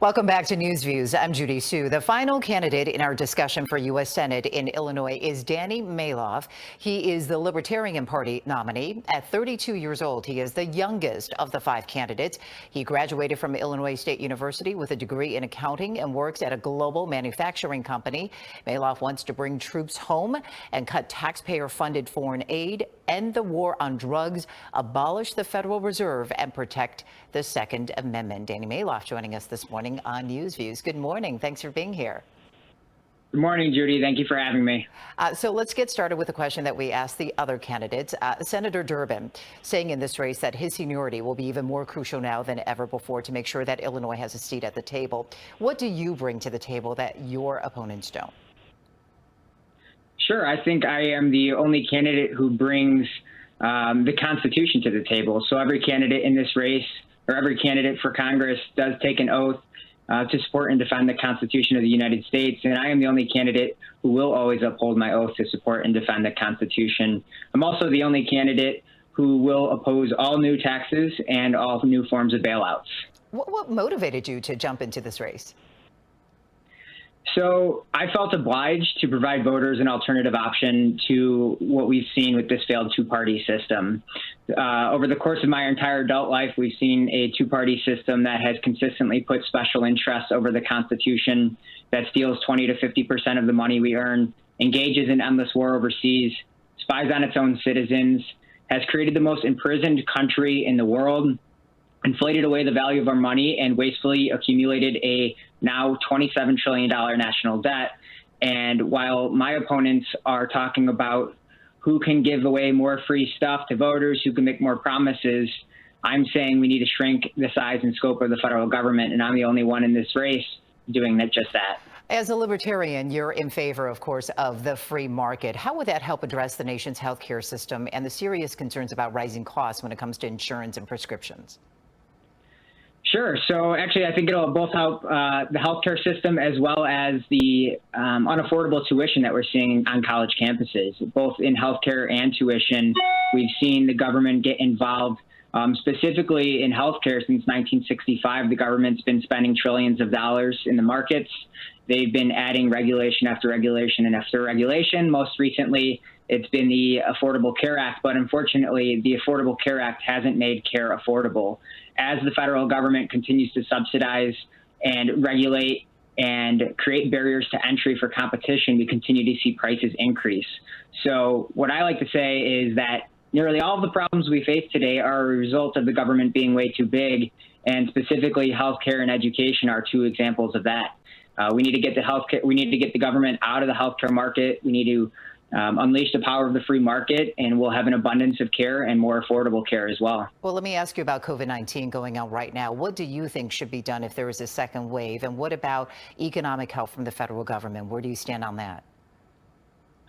Welcome back to News Views. I'm Judy Sue. The final candidate in our discussion for U.S. Senate in Illinois is Danny Malouf. He is the Libertarian Party nominee. At 32 years old, he is the youngest of the 5 candidates. He graduated from Illinois State University with a degree in accounting and works at a global manufacturing company. Malouf wants to bring troops home and cut taxpayer-funded foreign aid, end the war on drugs, abolish the Federal Reserve, and protect the Second Amendment. Danny Malouf joining us this morning on News Views. Good morning. Thanks for being here. Good morning, Judy. Thank you for having me. So let's get started with a question that we asked the other candidates. Senator Durbin saying in this race that his seniority will be even more crucial now than ever before to make sure that Illinois has a seat at the table. What do you bring to the table that your opponents don't? Sure. I think I am the only candidate who brings the Constitution to the table. So every candidate in this race, or every candidate for Congress, does take an oath to support and defend the Constitution of the United States. And I am the only candidate who will always uphold my oath to support and defend the Constitution. I'm also the only candidate who will oppose all new taxes and all new forms of bailouts. What motivated you to jump into this race? So I felt obliged to provide voters an alternative option to what we've seen with this failed two-party system. Over the course of my entire adult life, we've seen a two-party system that has consistently put special interests over the Constitution, that steals 20 to 50% of the money we earn, engages in endless war overseas, spies on its own citizens, has created the most imprisoned country in the world, inflated away the value of our money, and wastefully accumulated a now $27 trillion national debt. And while my opponents are talking about who can give away more free stuff to voters, who can make more promises, I'm saying we need to shrink the size and scope of the federal government, and I'm the only one in this race doing just that. As a libertarian, you're in favor, of course, of the free market. How would that help address the nation's healthcare system and the serious concerns about rising costs when it comes to insurance and prescriptions? Sure. So actually, I think it'll both help the healthcare system as well as the unaffordable tuition that we're seeing on college campuses. Both in healthcare and tuition, we've seen the government get involved. Specifically in healthcare, since 1965, the government's been spending trillions of dollars in the markets. They've been adding regulation after regulation and after regulation. Most recently, it's been the Affordable Care Act, but unfortunately, the Affordable Care Act hasn't made care affordable. As the federal government continues to subsidize and regulate and create barriers to entry for competition, we continue to see prices increase. So what I like to say is that nearly all of the problems we face today are a result of the government being way too big, and specifically healthcare and education are 2 examples of that. We need to get the government out of the healthcare market. We need to unleash the power of the free market, and we'll have an abundance of care and more affordable care as well. Well, let me ask you about COVID-19 going on right now. What do you think should be done if there is a second wave? And what about economic help from the federal government? Where do you stand on that?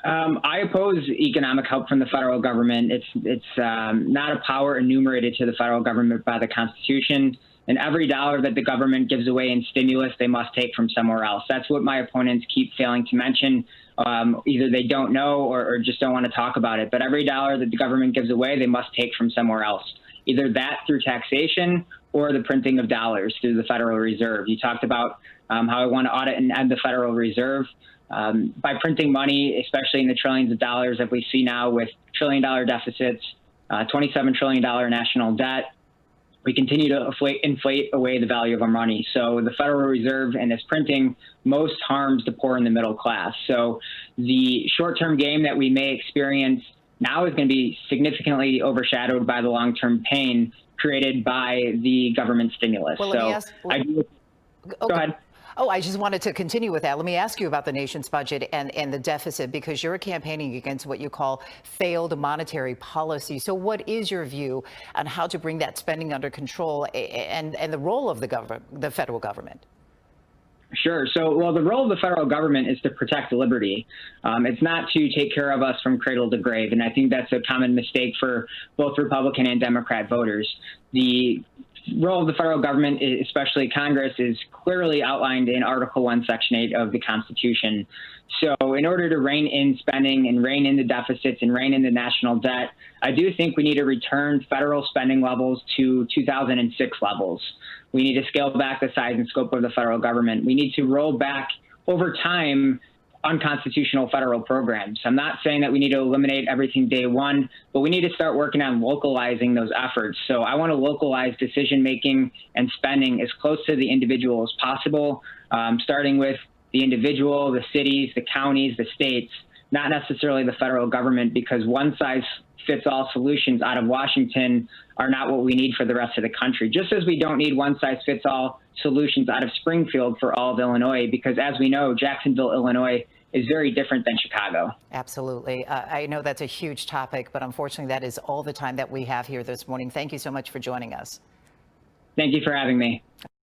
I oppose economic help from the federal government. It's not a power enumerated to the federal government by the Constitution. And every dollar that the government gives away in stimulus, they must take from somewhere else. That's what my opponents keep failing to mention. Either they don't know or just don't want to talk about it. But every dollar that the government gives away, they must take from somewhere else. Either that through taxation or the printing of dollars through the Federal Reserve. You talked about how I want to audit and end the Federal Reserve. By printing money, especially in the trillions of dollars that we see now with trillion-dollar deficits, $27 trillion national debt, we continue to inflate away the value of our money. So the Federal Reserve and its printing most harms the poor and the middle class. So the short-term gain that we may experience now is going to be significantly overshadowed by the long-term pain created by the government stimulus. Well, go ahead. Oh, I just wanted to continue with that. Let me ask you about the nation's budget and the deficit, because you're campaigning against what you call failed monetary policy. So what is your view on how to bring that spending under control and the role of the federal government? Sure. So, well, the role of the federal government is to protect liberty. It's not to take care of us from cradle to grave. And I think that's a common mistake for both Republican and Democrat voters. The role of the federal government, especially Congress, is clearly outlined in Article 1, Section 8 of the Constitution. So in order to rein in spending and rein in the deficits and rein in the national debt, I do think we need to return federal spending levels to 2006 levels. We need to scale back the size and scope of the federal government. We need to roll back over time unconstitutional federal programs. I'm not saying that we need to eliminate everything day one, but we need to start working on localizing those efforts. So I want to localize decision-making and spending as close to the individual as possible, starting with the individual, the cities, the counties, the states, not necessarily the federal government, because one-size-fits-all solutions out of Washington are not what we need for the rest of the country. Just as we don't need one-size-fits-all solutions out of Springfield for all of Illinois, because as we know, Jacksonville, Illinois is very different than Chicago. Absolutely. I know that's a huge topic, but unfortunately that is all the time that we have here this morning. Thank you so much for joining us. Thank you for having me.